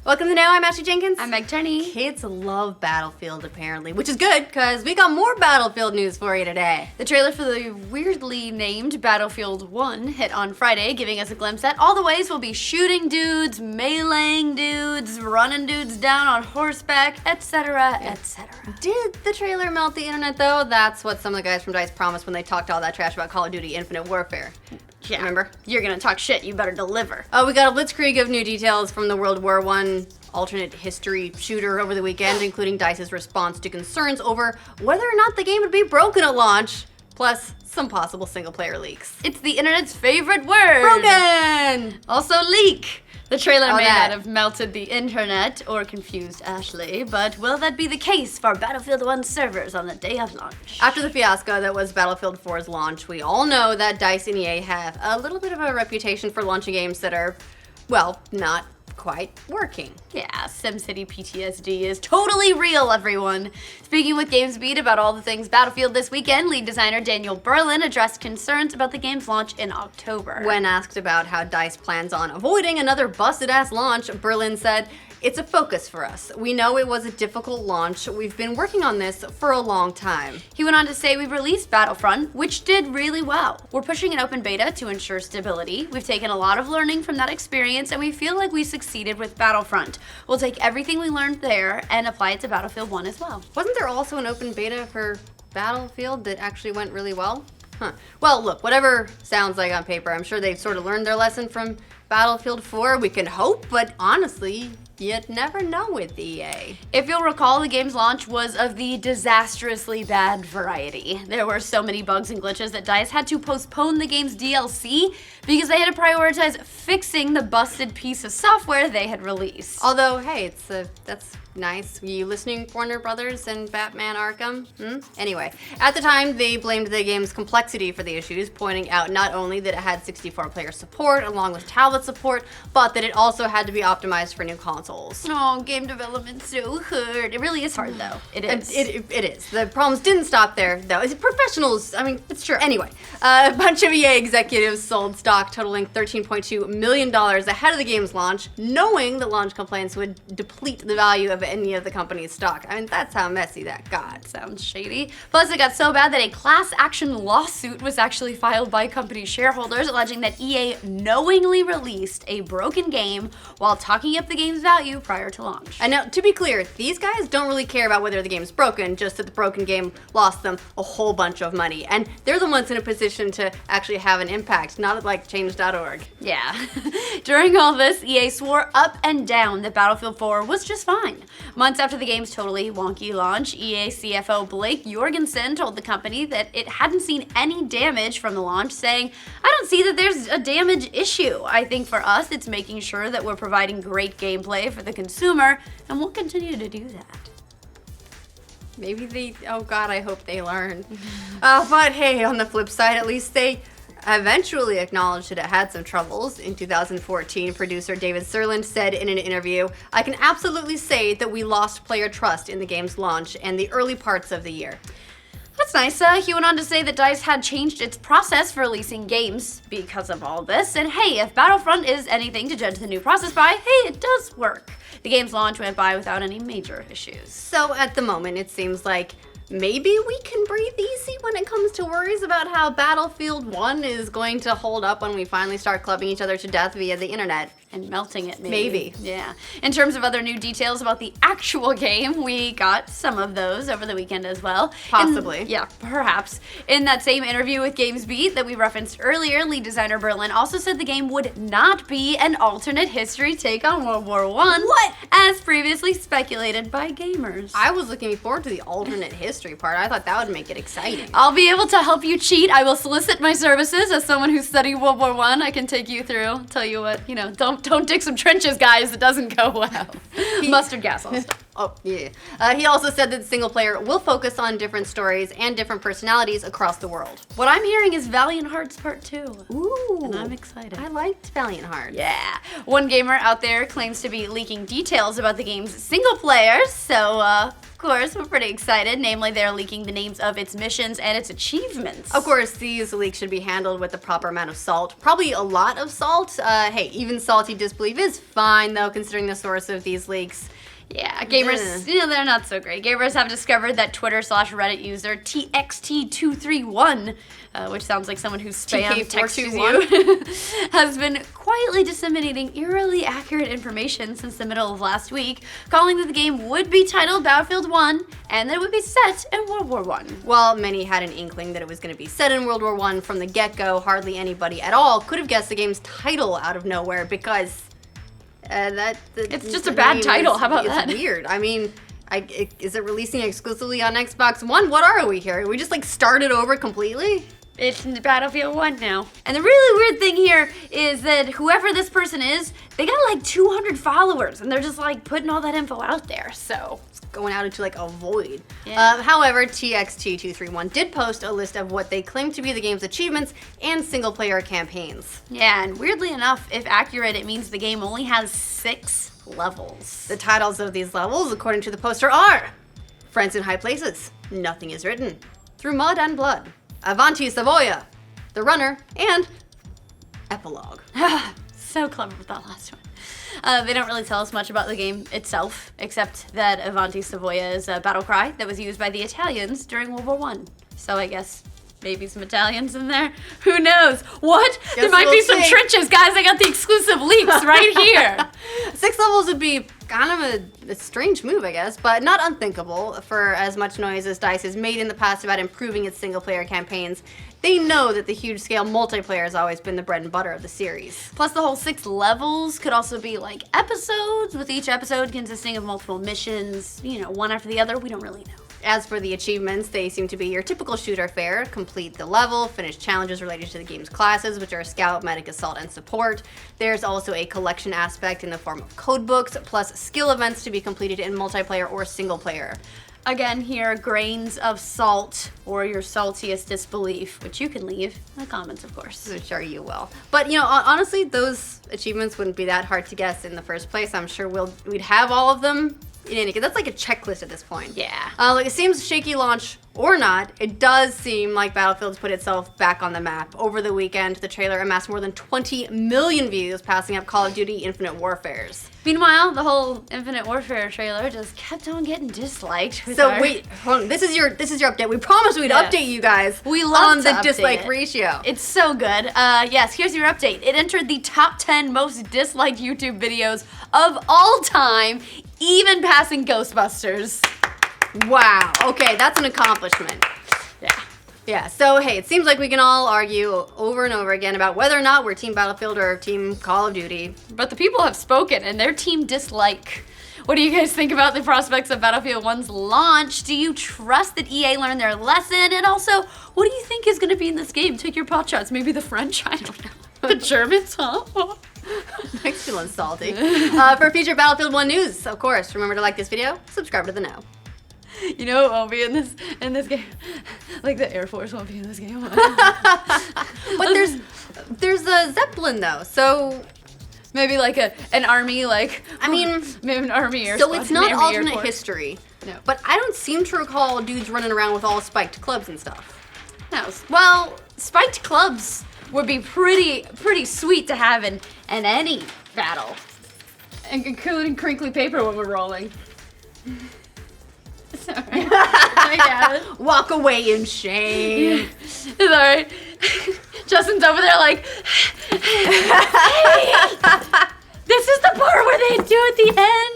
Welcome to Now, I'm Ashely Jenkins. I'm Turney. Kids love Battlefield, apparently, which is good, because we got more Battlefield news for you today. The trailer for the weirdly named Battlefield 1 hit on Friday, giving us a glimpse at all the ways we'll be shooting dudes, meleeing dudes, running dudes down on horseback, etc., etc. Did the trailer melt the internet, though? That's what some of the guys from DICE promised when they talked all that trash about Call of Duty Infinite Warfare. Yeah. Remember? You're gonna talk shit, you better deliver. Oh, we got a blitzkrieg of new details from the World War I alternate history shooter over the weekend, including DICE's response to concerns over whether or not the game would be broken at launch, plus some possible single-player leaks. It's the internet's favorite word. Broken! Also leak. The trailer may that. not have melted the internet or confused Ashely, but will that be the case for Battlefield 1 servers on the day of launch? After the fiasco that was Battlefield 4's launch, we all know that DICE and EA have a little bit of a reputation for launching games that are, well, not quite working. Yeah, SimCity PTSD is totally real, everyone. Speaking with GamesBeat about all the things Battlefield this weekend, lead designer Daniel Berlin addressed concerns about the game's launch in October. When asked about how DICE plans on avoiding another busted-ass launch, Berlin said, "It's a focus for us. We know it was a difficult launch. We've been working on this for a long time." He went on to say, "We've released Battlefront, which did really well. We're pushing an open beta to ensure stability. We've taken a lot of learning from that experience, and we feel like we succeeded with Battlefront. We'll take everything we learned there and apply it to Battlefield 1 as well." Wasn't there also an open beta for Battlefield that actually went really well? Huh. Well, look, whatever sounds like on paper, I'm sure they've sort of learned their lesson from Battlefield 4. We can hope, but honestly, you'd never know with EA. If you'll recall, the game's launch was of the disastrously bad variety. There were so many bugs and glitches that DICE had to postpone the game's DLC because they had to prioritize fixing the busted piece of software they had released. Although, hey, that's nice. You listening, Warner Brothers and Batman Arkham? Anyway, at the time, they blamed the game's complexity for the issues, pointing out not only that it had 64-player support along with tablet support, but that it also had to be optimized for new consoles. Oh, game development's so hard. It really is hard, though. It is. It is. The problems didn't stop there, though. It's professionals. I mean, it's true. Anyway, a bunch of EA executives sold stock totaling $13.2 million ahead of the game's launch, knowing that launch complaints would deplete the value of any of the company's stock. I mean, that's how messy that got. Sounds shady. Plus, it got so bad that a class action lawsuit was actually filed by company shareholders alleging that EA knowingly released a broken game while talking up the game's value prior to launch. And now, to be clear, these guys don't really care about whether the game's broken, just that the broken game lost them a whole bunch of money. And they're the ones in a position to actually have an impact, not like change.org. Yeah. During all this, EA swore up and down that Battlefield 4 was just fine. Months after the game's totally wonky launch, EA CFO Blake Jorgensen told the company that it hadn't seen any damage from the launch, saying, "I don't see that there's a damage issue. I think for us, it's making sure that we're providing great gameplay for the consumer, and we'll continue to do that." Maybe oh God, I hope they learn. But hey, on the flip side, at least they eventually acknowledged that it had some troubles. In 2014, producer David Sirlin said in an interview, "I can absolutely say that we lost player trust in the game's launch and the early parts of the year." That's nice. He went on to say that DICE had changed its process for releasing games because of all this, and hey, if Battlefront is anything to judge the new process by, hey, it does work. The game's launch went by without any major issues. So at the moment, it seems like maybe we can breathe easy when it comes to worries about how Battlefield 1 is going to hold up when we finally start clubbing each other to death via the internet. And melting it, Maybe. Yeah. In terms of other new details about the actual game, we got some of those over the weekend as well. Possibly. Yeah, perhaps. In that same interview with GamesBeat that we referenced earlier, lead designer Berlin also said the game would not be an alternate history take on World War I. What? As previously speculated by gamers. I was looking forward to the alternate history part. I thought that would make it exciting. I'll be able to help you cheat. I will solicit my services as someone who studied World War I. I can take you through, tell you what, don't dig some trenches, guys. It doesn't go well. Mustard gas all stuff. Oh, yeah. He also said that the single player will focus on different stories and different personalities across the world. What I'm hearing is Valiant Hearts Part 2. Ooh. And I'm excited. I liked Valiant Hearts. Yeah. One gamer out there claims to be leaking details about the game's single player, so Of course, we're pretty excited. Namely, they're leaking the names of its missions and its achievements. Of course, these leaks should be handled with the proper amount of salt. Probably a lot of salt. Hey, even salty disbelief is fine, though, considering the source of these leaks. Yeah, gamers, they're not so great. Gamers have discovered that Twitter/Reddit user TXT231, which sounds like someone who spam texts you, has been quietly disseminating eerily accurate information since the middle of last week, calling that the game would be titled Battlefield 1 and that it would be set in World War I. While many had an inkling that it was going to be set in World War I from the get-go, hardly anybody at all could have guessed the game's title out of nowhere because... it's just a bad title. How about that? It's weird. I mean, is it releasing exclusively on Xbox One? What are we here? We just like started over completely? It's Battlefield 1 now. And the really weird thing here is that whoever this person is, they got like 200 followers and they're just like putting all that info out there, so. It's going out into like a void. Yeah. However, TXT231 did post a list of what they claim to be the game's achievements and single player campaigns. Yeah, and weirdly enough, if accurate, it means the game only has 6 levels. The titles of these levels, according to the poster, are Friends in High Places, Nothing is Written, Through Mud and Blood, Avanti Savoia, The Runner, and Epilogue. So clever with that last one. They don't really tell us much about the game itself, except that Avanti Savoia is a battle cry that was used by the Italians during World War I. So I guess maybe some Italians in there. Who knows? What? There might be some trenches, guys. I got the exclusive leaks right here. 6 levels would be kind of a strange move, I guess, but not unthinkable for as much noise as DICE has made in the past about improving its single-player campaigns. They know that the huge-scale multiplayer has always been the bread and butter of the series. Plus, the whole 6 levels could also be like episodes, with each episode consisting of multiple missions, one after the other. We don't really know. As for the achievements, they seem to be your typical shooter fare: complete the level, finish challenges related to the game's classes, which are Scout, Medic, Assault, and Support. There's also a collection aspect in the form of codebooks, plus skill events to be completed in multiplayer or single player. Again, here, grains of salt, or your saltiest disbelief, which you can leave in the comments, of course. Sure you will. But, honestly, those achievements wouldn't be that hard to guess in the first place. I'm sure we'd have all of them. That's like a checklist at this point. Yeah. It seems shaky launch or not, it does seem like Battlefield's put itself back on the map. Over the weekend, the trailer amassed more than 20 million views, passing up Call of Duty Infinite Warfare's. Meanwhile, the whole Infinite Warfare trailer just kept on getting disliked. Wait, hold on. This is your update. We promised we'd update you guys. We love on the dislike ratio. It's so good. Yes, here's your update. It entered the top 10 most disliked YouTube videos of all time, even passing Ghostbusters. Wow. Okay, that's an accomplishment. Yeah, so hey, it seems like we can all argue over and over again about whether or not we're Team Battlefield or Team Call of Duty. But the people have spoken, and they're Team Dislike. What do you guys think about the prospects of Battlefield 1's launch? Do you trust that EA learned their lesson? And also, what do you think is going to be in this game? Take your pot shots. Maybe the French? I don't know. The Germans, huh? Makes me feeling salty. For future Battlefield 1 news, of course, remember to like this video, subscribe to the know. You know what won't be in this game? Like the Air Force won't be in this game. But there's a Zeppelin though, so maybe like an army, maybe an army air. So it's not alternate Force. history. No. But I don't seem to recall dudes running around with all spiked clubs and stuff. No. Well, spiked clubs would be pretty sweet to have in any battle, including crinkly paper when we're rolling. Sorry. Walk away in shame. It's alright. Justin's over there like, hey, this is the part where they do at the end.